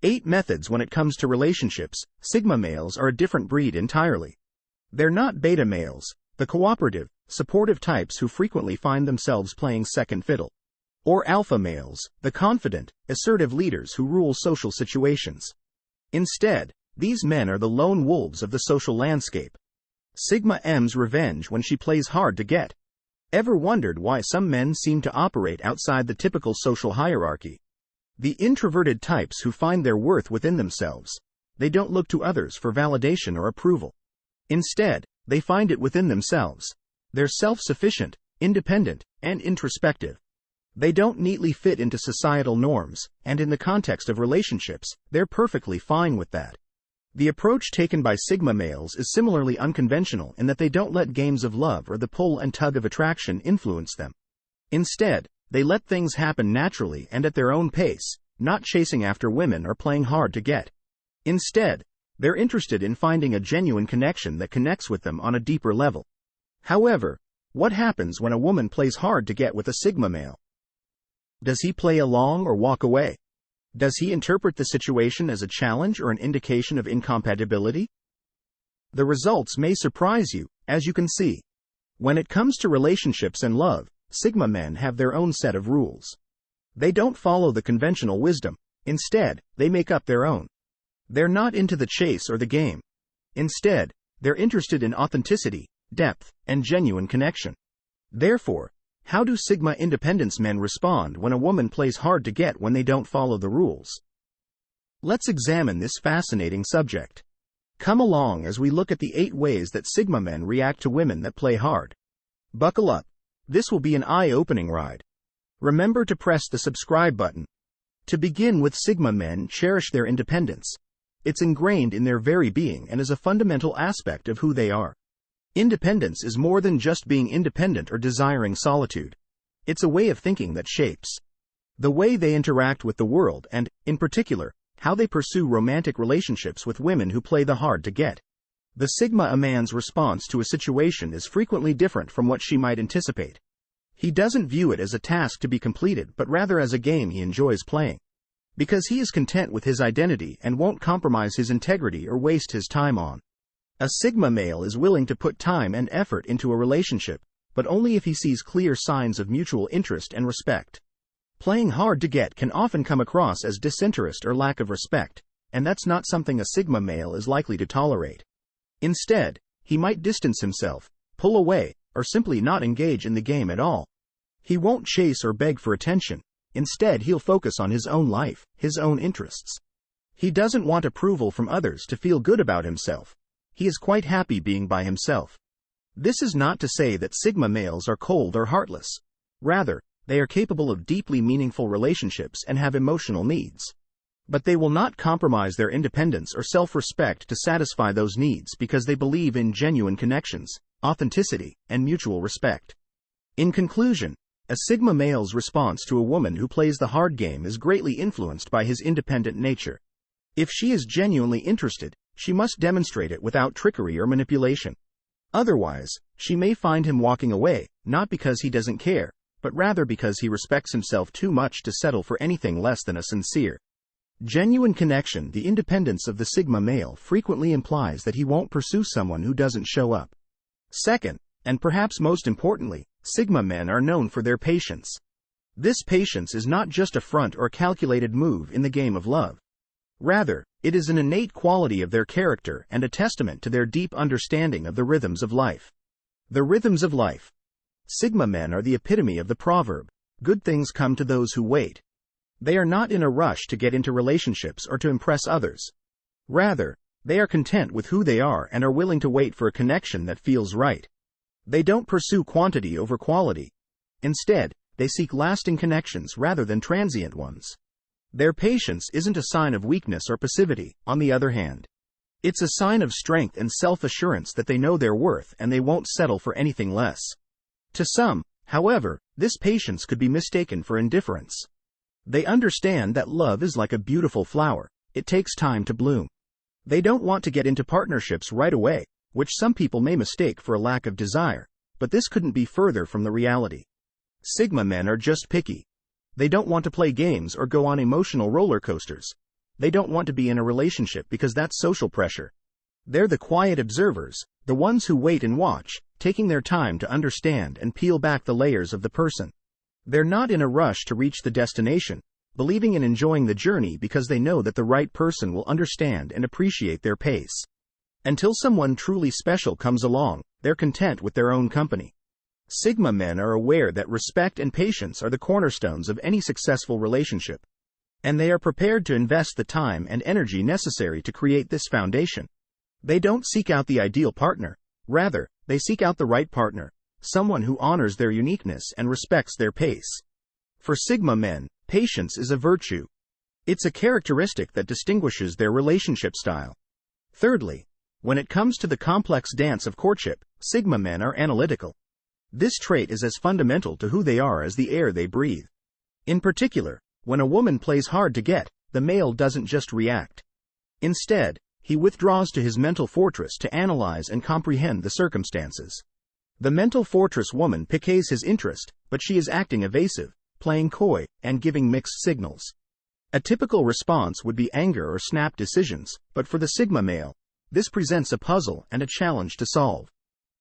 8 methods. When it comes to relationships, Sigma males are a different breed entirely. They're not beta males, the cooperative, supportive types who frequently find themselves playing second fiddle. Or alpha males, the confident, assertive leaders who rule social situations. Instead, these men are the lone wolves of the social landscape. Sigma M's revenge when she plays hard to get. Ever wondered why some men seem to operate outside the typical social hierarchy? The introverted types who find their worth within themselves. They don't look to others for validation or approval. Instead, they find it within themselves. They're self-sufficient, independent, and introspective. They don't neatly fit into societal norms, and in the context of relationships, they're perfectly fine with that. The approach taken by Sigma males is similarly unconventional in that they don't let games of love or the pull and tug of attraction influence them. Instead, they let things happen naturally and at their own pace, not chasing after women or playing hard to get. Instead, they're interested in finding a genuine connection that connects with them on a deeper level. However, what happens when a woman plays hard to get with a Sigma male? Does he play along or walk away? Does he interpret the situation as a challenge or an indication of incompatibility? The results may surprise you, as you can see. When it comes to relationships and love, Sigma men have their own set of rules. They don't follow the conventional wisdom. Instead, they make up their own. They're not into the chase or the game. Instead, they're interested in authenticity, depth, and genuine connection. Therefore, how do Sigma independence men respond when a woman plays hard to get when they don't follow the rules? Let's examine this fascinating subject. Come along as we look at the 8 ways that Sigma men react to women that play hard. Buckle up. This will be an eye-opening ride. Remember to press the subscribe button. To begin with, Sigma men cherish their independence. It's ingrained in their very being and is a fundamental aspect of who they are. Independence is more than just being independent or desiring solitude. It's a way of thinking that shapes the way they interact with the world and, in particular, how they pursue romantic relationships with women who play the hard to get. The Sigma man's response to a situation is frequently different from what she might anticipate. He doesn't view it as a task to be completed but rather as a game he enjoys playing. Because he is content with his identity and won't compromise his integrity or waste his time on. A Sigma male is willing to put time and effort into a relationship, but only if he sees clear signs of mutual interest and respect. Playing hard to get can often come across as disinterest or lack of respect, and that's not something a Sigma male is likely to tolerate. Instead, he might distance himself, pull away, or simply not engage in the game at all. He won't chase or beg for attention. Instead, he'll focus on his own life, his own interests. He doesn't want approval from others to feel good about himself. He is quite happy being by himself. This is not to say that Sigma males are cold or heartless. Rather, they are capable of deeply meaningful relationships and have emotional needs. But they will not compromise their independence or self-respect to satisfy those needs because they believe in genuine connections, authenticity, and mutual respect. In conclusion, a Sigma male's response to a woman who plays the hard game is greatly influenced by his independent nature. If she is genuinely interested, she must demonstrate it without trickery or manipulation. Otherwise, she may find him walking away, not because he doesn't care, but rather because he respects himself too much to settle for anything less than a sincere, genuine connection. The independence of the Sigma male frequently implies that he won't pursue someone who doesn't show up. Second, and perhaps most importantly, Sigma men are known for their patience. This patience is not just a front or calculated move in the game of love. Rather, it is an innate quality of their character and a testament to their deep understanding of the rhythms of life. The rhythms of life. Sigma men are the epitome of the proverb, "Good things come to those who wait." They are not in a rush to get into relationships or to impress others. Rather, they are content with who they are and are willing to wait for a connection that feels right. They don't pursue quantity over quality. Instead, they seek lasting connections rather than transient ones. Their patience isn't a sign of weakness or passivity, on the other hand. It's a sign of strength and self-assurance that they know their worth and they won't settle for anything less. To some, however, this patience could be mistaken for indifference. They understand that love is like a beautiful flower. It takes time to bloom. They don't want to get into partnerships right away, which some people may mistake for a lack of desire, but this couldn't be further from the reality. Sigma men are just picky. They don't want to play games or go on emotional roller coasters. They don't want to be in a relationship because that's social pressure. They're the quiet observers, the ones who wait and watch, taking their time to understand and peel back the layers of the person. They're not in a rush to reach the destination, believing in enjoying the journey because they know that the right person will understand and appreciate their pace. Until someone truly special comes along, they're content with their own company. Sigma men are aware that respect and patience are the cornerstones of any successful relationship, and they are prepared to invest the time and energy necessary to create this foundation. They don't seek out the ideal partner. Rather, they seek out the right partner, someone who honors their uniqueness and respects their pace. For Sigma men, patience is a virtue. It's a characteristic that distinguishes their relationship style. Thirdly, when it comes to the complex dance of courtship, Sigma men are analytical. This trait is as fundamental to who they are as the air they breathe. In particular, when a woman plays hard to get, the male doesn't just react. Instead, he withdraws to his mental fortress to analyze and comprehend the circumstances. The mental fortress woman piques his interest, but she is acting evasive, playing coy, and giving mixed signals. A typical response would be anger or snap decisions, but for the Sigma male, this presents a puzzle and a challenge to solve.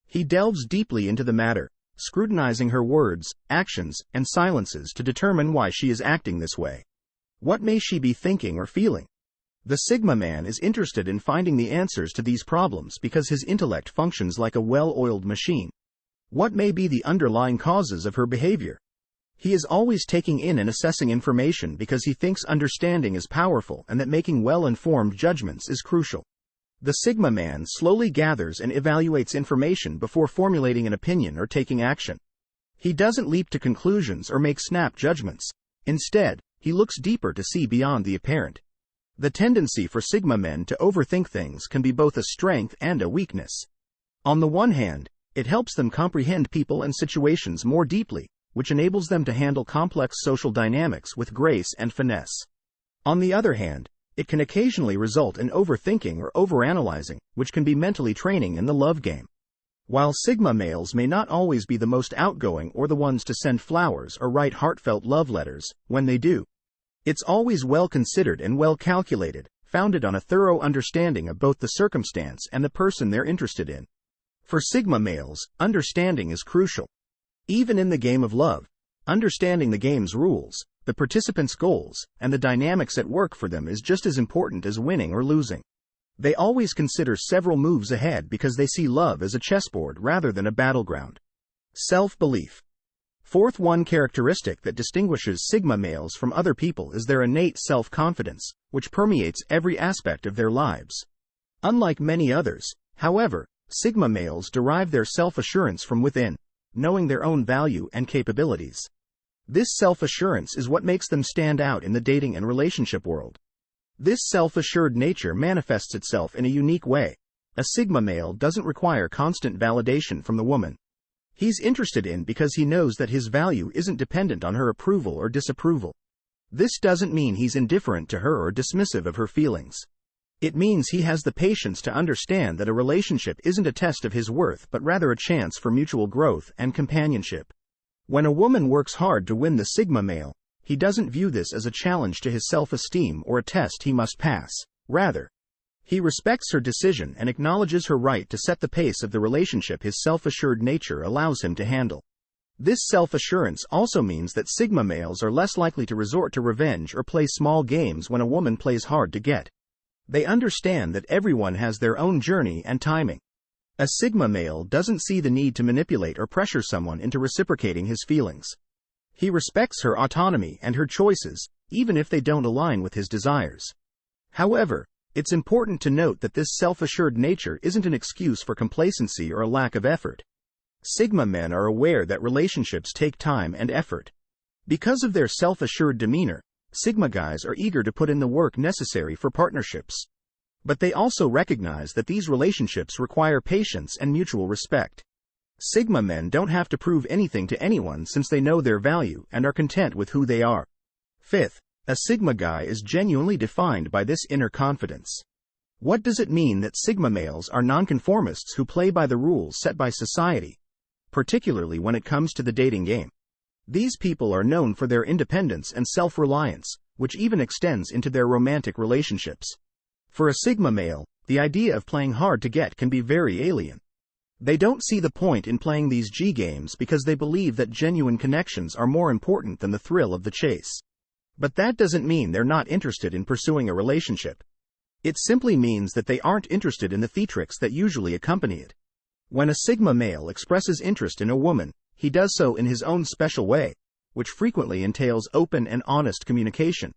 He delves deeply into the matter, scrutinizing her words, actions, and silences to determine why she is acting this way. What may she be thinking or feeling? The Sigma man is interested in finding the answers to these problems because his intellect functions like a well-oiled machine. What may be the underlying causes of her behavior? He is always taking in and assessing information because he thinks understanding is powerful and that making well-informed judgments is crucial. The Sigma man slowly gathers and evaluates information before formulating an opinion or taking action. He doesn't leap to conclusions or make snap judgments. Instead, he looks deeper to see beyond the apparent. The tendency for Sigma men to overthink things can be both a strength and a weakness. On the one hand, it helps them comprehend people and situations more deeply, which enables them to handle complex social dynamics with grace and finesse. On the other hand, it can occasionally result in overthinking or overanalyzing, which can be mentally training in the love game. While Sigma males may not always be the most outgoing or the ones to send flowers or write heartfelt love letters, when they do, it's always well considered and well calculated, founded on a thorough understanding of both the circumstance and the person they're interested in. For Sigma males, understanding is crucial. Even in the game of love, understanding the game's rules, the participants' goals, and the dynamics at work for them is just as important as winning or losing. They always consider several moves ahead because they see love as a chessboard rather than a battleground. Self-belief. Fourth, one characteristic that distinguishes Sigma males from other people is their innate self-confidence, which permeates every aspect of their lives. Unlike many others, however, Sigma males derive their self-assurance from within, knowing their own value and capabilities. This self-assurance is what makes them stand out in the dating and relationship world. This self-assured nature manifests itself in a unique way. A Sigma male doesn't require constant validation from the woman. He's interested in because he knows that his value isn't dependent on her approval or disapproval. This doesn't mean he's indifferent to her or dismissive of her feelings. It means he has the patience to understand that a relationship isn't a test of his worth but rather a chance for mutual growth and companionship. When a woman works hard to win the Sigma male, he doesn't view this as a challenge to his self-esteem or a test he must pass. Rather, he respects her decision and acknowledges her right to set the pace of the relationship his self-assured nature allows him to handle. This self-assurance also means that Sigma males are less likely to resort to revenge or play small games when a woman plays hard to get. They understand that everyone has their own journey and timing. A Sigma male doesn't see the need to manipulate or pressure someone into reciprocating his feelings. He respects her autonomy and her choices, even if they don't align with his desires. However, it's important to note that this self-assured nature isn't an excuse for complacency or a lack of effort. Sigma men are aware that relationships take time and effort. Because of their self-assured demeanor, Sigma guys are eager to put in the work necessary for partnerships. But they also recognize that these relationships require patience and mutual respect. Sigma men don't have to prove anything to anyone since they know their value and are content with who they are. Fifth, a Sigma guy is genuinely defined by this inner confidence. What does it mean that Sigma males are nonconformists who play by the rules set by society, particularly when it comes to the dating game? These people are known for their independence and self-reliance, which even extends into their romantic relationships. For a Sigma male, the idea of playing hard to get can be very alien. They don't see the point in playing these G games because they believe that genuine connections are more important than the thrill of the chase. But that doesn't mean they're not interested in pursuing a relationship. It simply means that they aren't interested in the theatrics that usually accompany it. When a Sigma male expresses interest in a woman, he does so in his own special way, which frequently entails open and honest communication.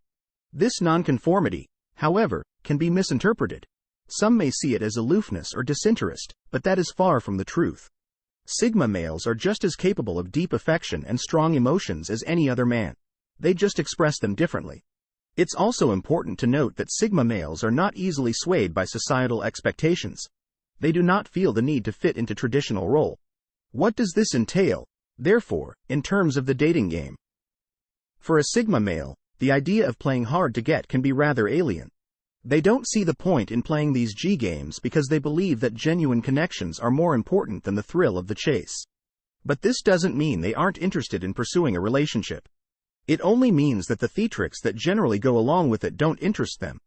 This nonconformity, however, can be misinterpreted. Some may see it as aloofness or disinterest, but that is far from the truth. Sigma males are just as capable of deep affection and strong emotions as any other man. They just express them differently. It's also important to note that Sigma males are not easily swayed by societal expectations. They do not feel the need to fit into traditional role. What does this entail, therefore, in terms of the dating game? For a Sigma male, the idea of playing hard to get can be rather alien. They don't see the point in playing these G games because they believe that genuine connections are more important than the thrill of the chase. But this doesn't mean they aren't interested in pursuing a relationship. It only means that the theatrics that generally go along with it don't interest them.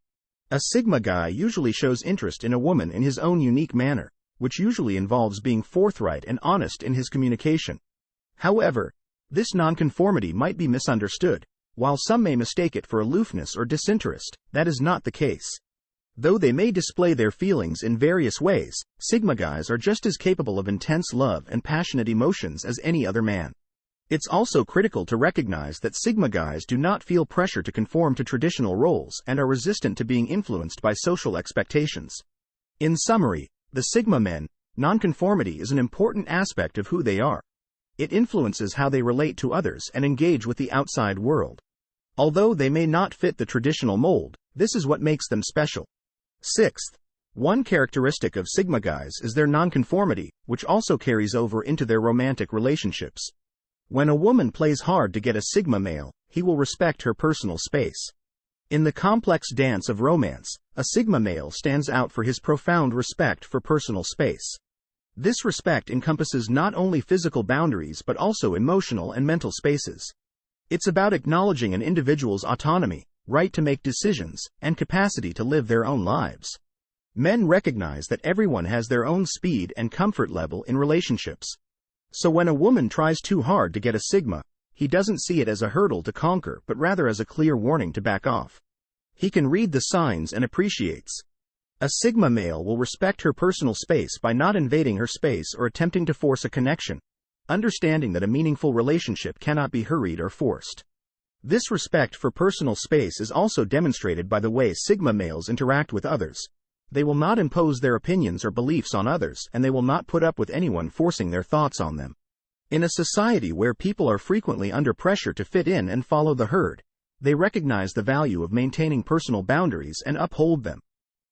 A Sigma guy usually shows interest in a woman in his own unique manner, which usually involves being forthright and honest in his communication. However, this nonconformity might be misunderstood. While some may mistake it for aloofness or disinterest, that is not the case. Though they may display their feelings in various ways, Sigma guys are just as capable of intense love and passionate emotions as any other man. It's also critical to recognize that Sigma guys do not feel pressure to conform to traditional roles and are resistant to being influenced by social expectations. In summary, the Sigma men, nonconformity is an important aspect of who they are. It influences how they relate to others and engage with the outside world. Although they may not fit the traditional mold, this is what makes them special. Sixth, one characteristic of Sigma guys is their nonconformity, which also carries over into their romantic relationships. When a woman plays hard to get a Sigma male, he will respect her personal space. In the complex dance of romance, a Sigma male stands out for his profound respect for personal space. This respect encompasses not only physical boundaries but also emotional and mental spaces. It's about acknowledging an individual's autonomy, right to make decisions, and capacity to live their own lives. Men recognize that everyone has their own speed and comfort level in relationships. So when a woman tries too hard to get a Sigma, he doesn't see it as a hurdle to conquer but rather as a clear warning to back off. He can read the signs and appreciates. A Sigma male will respect her personal space by not invading her space or attempting to force a connection, understanding that a meaningful relationship cannot be hurried or forced. This respect for personal space is also demonstrated by the way Sigma males interact with others. They will not impose their opinions or beliefs on others, and they will not put up with anyone forcing their thoughts on them. In a society where people are frequently under pressure to fit in and follow the herd, they recognize the value of maintaining personal boundaries and uphold them.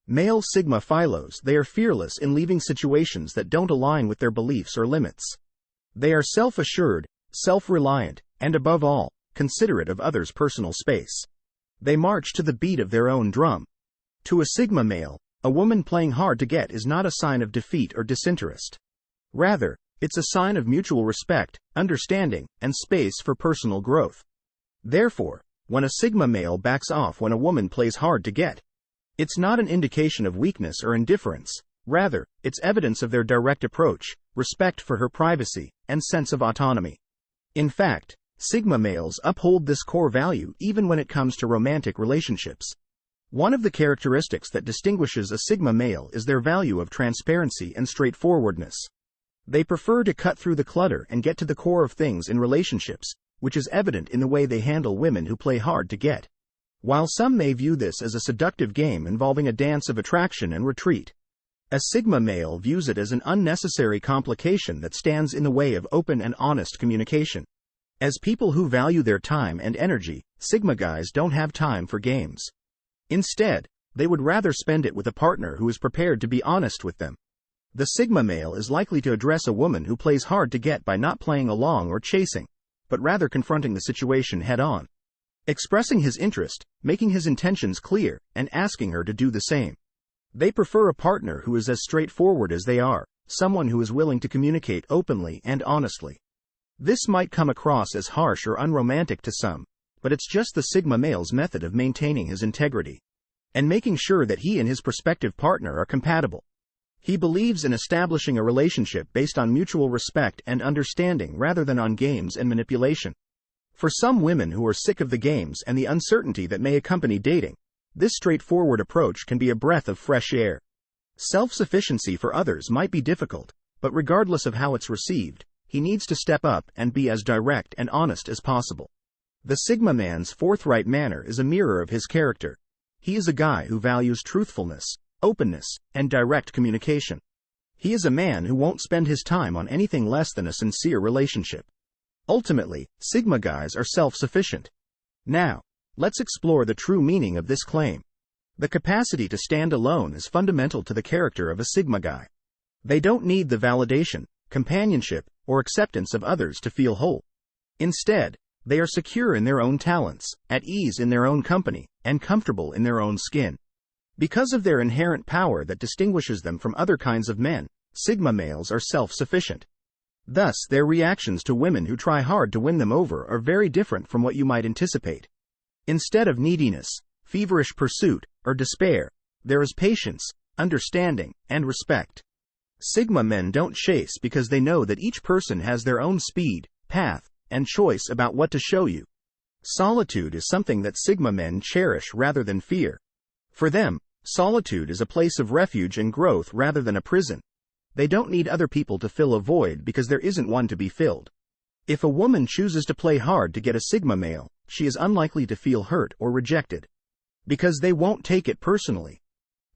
Male Sigma philos, they are fearless in leaving situations that don't align with their beliefs or limits. They are self-assured, self-reliant, and above all, considerate of others' personal space. They march to the beat of their own drum. To a Sigma male, a woman playing hard to get is not a sign of defeat or disinterest. Rather, it's a sign of mutual respect, understanding, and space for personal growth. Therefore, when a Sigma male backs off when a woman plays hard to get, it's not an indication of weakness or indifference. Rather, it's evidence of their direct approach, respect for her privacy, and sense of autonomy. In fact, Sigma males uphold this core value even when it comes to romantic relationships. One of the characteristics that distinguishes a Sigma male is their value of transparency and straightforwardness. They prefer to cut through the clutter and get to the core of things in relationships, which is evident in the way they handle women who play hard to get. While some may view this as a seductive game involving a dance of attraction and retreat, a Sigma male views it as an unnecessary complication that stands in the way of open and honest communication. As people who value their time and energy, Sigma guys don't have time for games. Instead, they would rather spend it with a partner who is prepared to be honest with them. The Sigma male is likely to address a woman who plays hard to get by not playing along or chasing, but rather confronting the situation head-on. Expressing his interest, making his intentions clear, and asking her to do the same. They prefer a partner who is as straightforward as they are, someone who is willing to communicate openly and honestly. This might come across as harsh or unromantic to some, but it's just the Sigma male's method of maintaining his integrity and making sure that he and his prospective partner are compatible. He believes in establishing a relationship based on mutual respect and understanding rather than on games and manipulation. For some women who are sick of the games and the uncertainty that may accompany dating, this straightforward approach can be a breath of fresh air. Self-sufficiency for others might be difficult, but regardless of how it's received, he needs to step up and be as direct and honest as possible. The Sigma man's forthright manner is a mirror of his character. He is a guy who values truthfulness, openness, and direct communication. He is a man who won't spend his time on anything less than a sincere relationship. Ultimately, Sigma guys are self-sufficient. Now, let's explore the true meaning of this claim. The capacity to stand alone is fundamental to the character of a Sigma guy. They don't need the validation, companionship, or acceptance of others to feel whole. Instead, they are secure in their own talents, at ease in their own company, and comfortable in their own skin. Because of their inherent power that distinguishes them from other kinds of men, Sigma males are self-sufficient. Thus, their reactions to women who try hard to win them over are very different from what you might anticipate. Instead of neediness, feverish pursuit, or despair, there is patience, understanding, and respect. Sigma men don't chase because they know that each person has their own speed, path, and choice about what to show you. Solitude is something that Sigma men cherish rather than fear. For them, solitude is a place of refuge and growth rather than a prison. They don't need other people to fill a void because there isn't one to be filled. If a woman chooses to play hard to get a Sigma male, she is unlikely to feel hurt or rejected. Because they won't take it personally.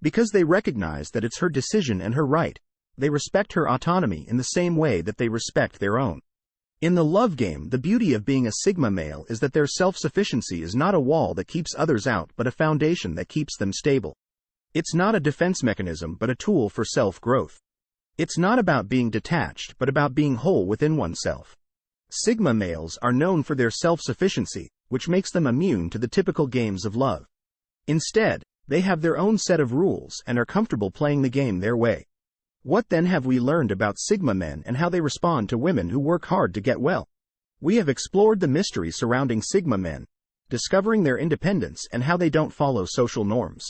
Because they recognize that it's her decision and her right, they respect her autonomy in the same way that they respect their own. In the love game, the beauty of being a Sigma male is that their self-sufficiency is not a wall that keeps others out but a foundation that keeps them stable. It's not a defense mechanism but a tool for self-growth. It's not about being detached but about being whole within oneself. Sigma males are known for their self-sufficiency, which makes them immune to the typical games of love. Instead, they have their own set of rules and are comfortable playing the game their way. What then have we learned about Sigma men and how they respond to women who work hard to get well? We have explored the mystery surrounding Sigma men, discovering their independence and how they don't follow social norms.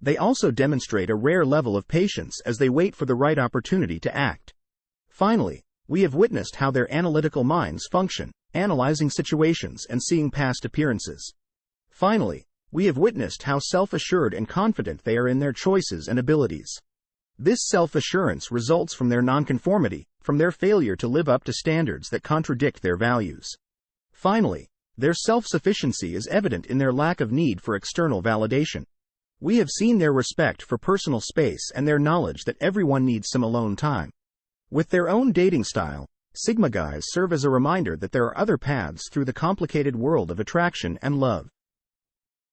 They also demonstrate a rare level of patience as they wait for the right opportunity to act. Finally, we have witnessed how their analytical minds function, analyzing situations and seeing past appearances. Finally, we have witnessed how self-assured and confident they are in their choices and abilities. This self-assurance results from their nonconformity, from their failure to live up to standards that contradict their values. Finally, their self-sufficiency is evident in their lack of need for external validation. We have seen their respect for personal space and their knowledge that everyone needs some alone time. With their own dating style, Sigma guys serve as a reminder that there are other paths through the complicated world of attraction and love.